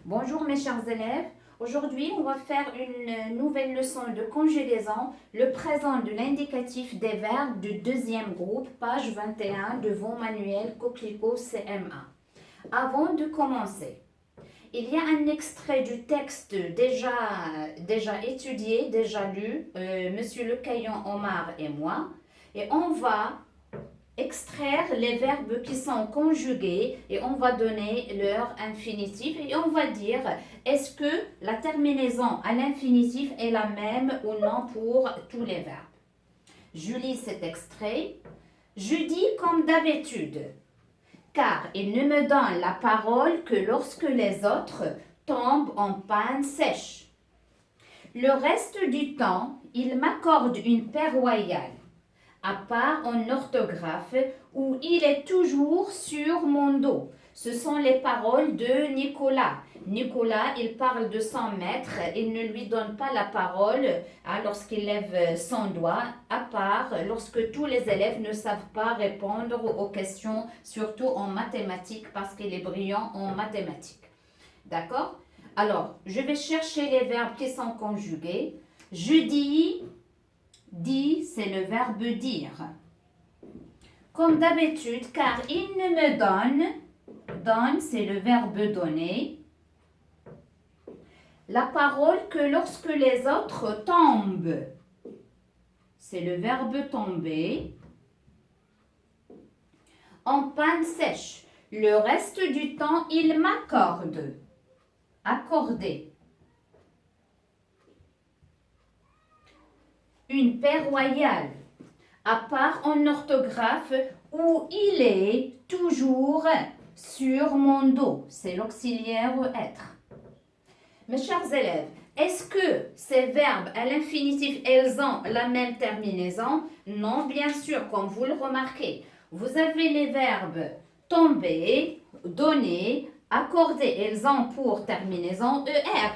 Bonjour mes chers élèves. Aujourd'hui, on va faire une nouvelle leçon de conjugaison, le présent de l'indicatif des verbes du deuxième groupe, page 21 de vos manuels Coquelicot CM1. Avant de commencer, il y a un extrait du texte déjà étudié, déjà lu, Monsieur Le Caillon, Omar et moi, et on va extraire les verbes qui sont conjugués et on va donner leur infinitif et on va dire est-ce que la terminaison à l'infinitif est la même ou non pour tous les verbes. Je lis cet extrait. Je dis comme d'habitude, car il ne me donne la parole que lorsque les autres tombent en panne sèche. Le reste du temps, il m'accorde une paix royale, à part en orthographe, où il est toujours sur mon dos. Ce sont les paroles de Nicolas. Nicolas, il parle de son maître, il ne lui donne pas la parole lorsqu'il lève son doigt, à part lorsque tous les élèves ne savent pas répondre aux questions, surtout en mathématiques, parce qu'il est brillant en mathématiques. D'accord? Alors, je vais chercher les verbes qui sont conjugués. Je dis. Dit, c'est le verbe dire. Comme d'habitude, car il ne me donne, c'est le verbe donner, la parole que lorsque les autres tombent, c'est le verbe tomber, en panne sèche. Le reste du temps, il m'accorde, accorder. Une paix royale, à part en orthographe où il est toujours sur mon dos. C'est l'auxiliaire être. Mes chers élèves, est-ce que ces verbes à l'infinitif, elles ont la même terminaison? Non, bien sûr, comme vous le remarquez. Vous avez les verbes tomber, donner, accorder. Elles ont pour terminaison ER.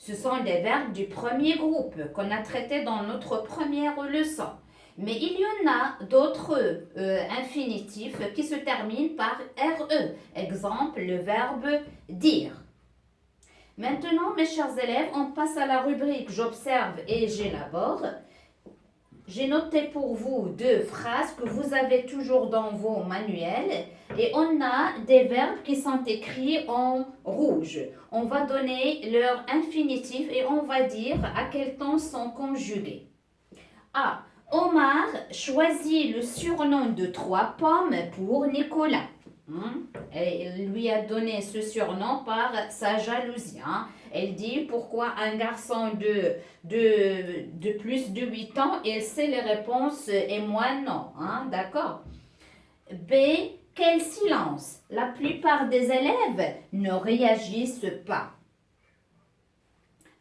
Ce sont des verbes du premier groupe qu'on a traités dans notre première leçon. Mais il y en a d'autres infinitifs qui se terminent par RE. Exemple, le verbe dire. Maintenant, mes chers élèves, on passe à la rubrique j'observe et j'élabore. J'ai noté pour vous deux phrases que vous avez toujours dans vos manuels et on a des verbes qui sont écrits en rouge. On va donner leur infinitif et on va dire à quel temps sont conjugués. A. Omar choisit le surnom de 3 pommes pour Nicolas. Et il lui a donné ce surnom par sa jalousie. Elle dit pourquoi un garçon de plus de 8 ans, il sait les réponses et moi non. D'accord? B. Quel silence! La plupart des élèves ne réagissent pas.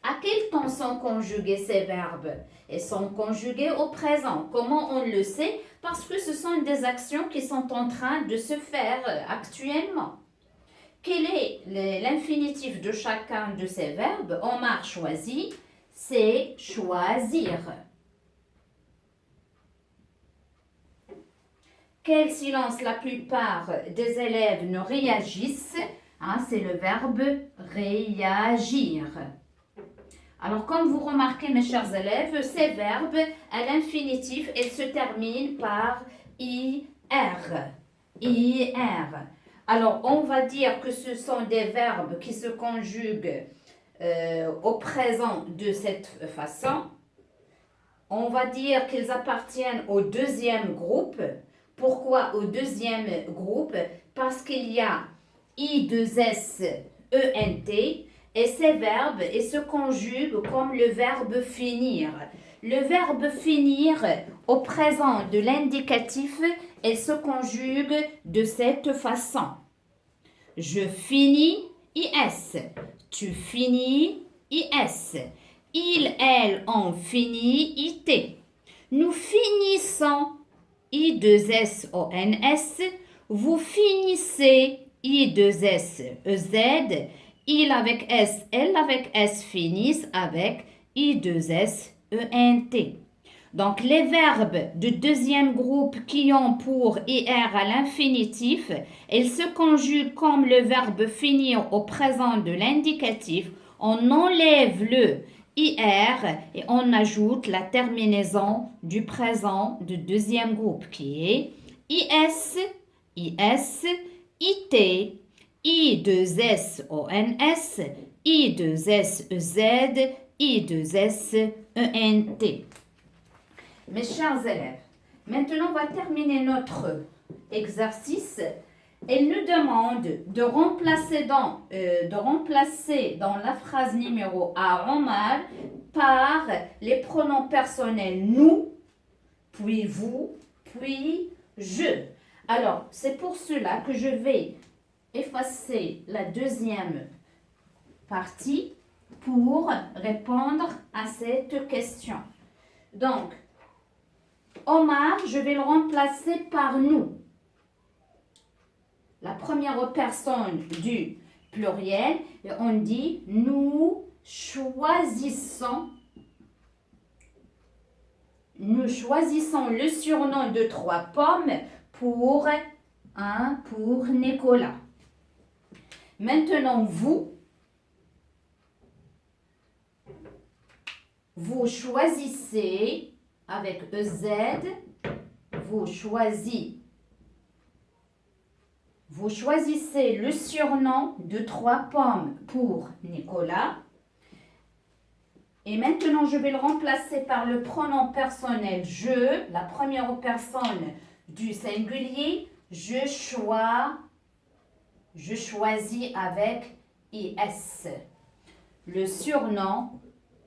À quel temps sont conjugués ces verbes? Ils sont conjugués au présent. Comment on le sait? Parce que ce sont des actions qui sont en train de se faire actuellement. Quel est l'infinitif de chacun de ces verbes? Omar choisit, c'est choisir. Quel silence? La plupart des élèves ne réagissent. C'est le verbe réagir. Alors, comme vous remarquez, mes chers élèves, ces verbes à l'infinitif, ils se terminent par IR. IR. Alors, on va dire que ce sont des verbes qui se conjuguent au présent de cette façon. On va dire qu'ils appartiennent au deuxième groupe. Pourquoi au deuxième groupe? Parce qu'il y a I2SENT. Et ces verbes, ils se conjuguent comme le verbe finir. Le verbe finir, au présent de l'indicatif, il se conjugue de cette façon. Je finis, IS. Tu finis, IS. Il, elle, on finit, IT. Nous finissons, I2SONS. Vous finissez, I2SEZ. Il avec S, elle avec S finissent avec I2SENT. Donc, les verbes du deuxième groupe qui ont pour IR à l'infinitif, ils se conjuguent comme le verbe finir au présent de l'indicatif. On enlève le IR et on ajoute la terminaison du présent du deuxième groupe qui est IS, IS, IT, I2SONS, I2SEZ, I2SENT. Mes chers élèves, maintenant on va terminer notre exercice. Elle nous demande de remplacer dans la phrase numéro A en mâle par les pronoms personnels nous, puis vous, puis je. Alors, c'est pour cela que je vais effacer la deuxième partie pour répondre à cette question. Donc, Omar, je vais le remplacer par nous. La première personne du pluriel, et on dit nous choisissons le surnom de 3 pommes pour Nicolas. Maintenant, vous choisissez avec EZ, vous choisissez le surnom de 3 pommes pour Nicolas. Et maintenant, je vais le remplacer par le pronom personnel je, la première personne du singulier. Je choisis avec IS. Le surnom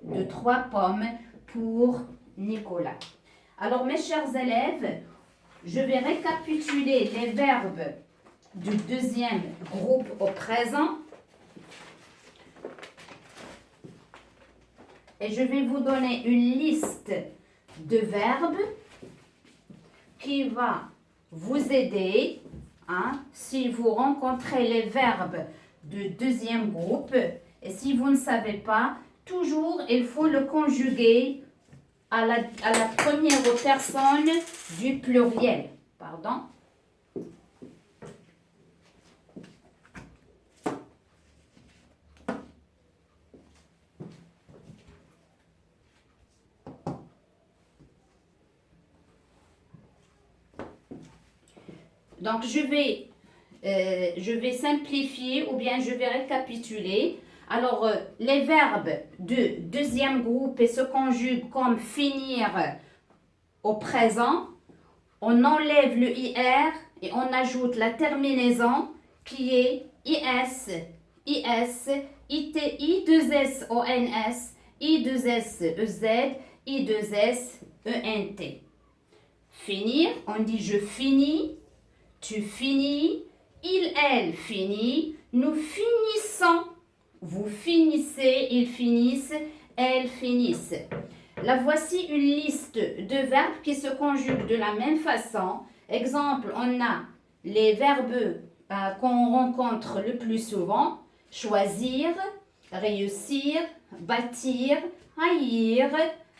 de 3 pommes pour Nicolas. Alors, mes chers élèves, je vais récapituler les verbes du deuxième groupe au présent. Et je vais vous donner une liste de verbes qui va vous aider si vous rencontrez les verbes du deuxième groupe. Et si vous ne savez pas, toujours il faut le conjuguer à la première personne du pluriel. Pardon. Donc, je vais simplifier ou bien je vais récapituler. Alors, les verbes de deuxième groupe se conjuguent comme finir au présent. On enlève le IR et on ajoute la terminaison qui est IS, IS, IT, I2SONS, I2SEZ, I2SENT. Finir, on dit je finis. Tu finis, il, elle finit, nous finissons, vous finissez, ils finissent, elles finissent. Là, voici une liste de verbes qui se conjuguent de la même façon. Exemple, on a les verbes qu'on rencontre le plus souvent. Choisir, réussir, bâtir, haïr,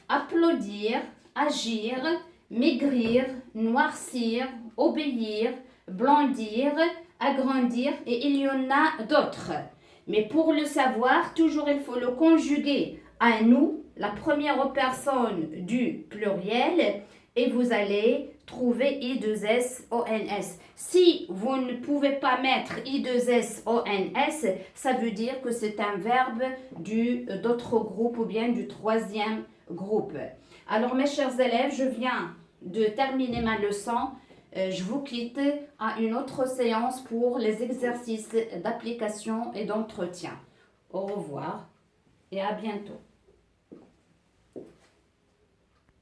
applaudir, agir, maigrir, noircir, obéir, blondir, agrandir et il y en a d'autres. Mais pour le savoir, toujours il faut le conjuguer à nous, la première personne du pluriel, et vous allez trouver I2SONS. Si vous ne pouvez pas mettre I2SONS, ça veut dire que c'est un verbe d'autre groupe ou bien du troisième groupe. Alors mes chers élèves, je viens de terminer ma leçon. Je vous quitte à une autre séance pour les exercices d'application et d'entretien. Au revoir et à bientôt.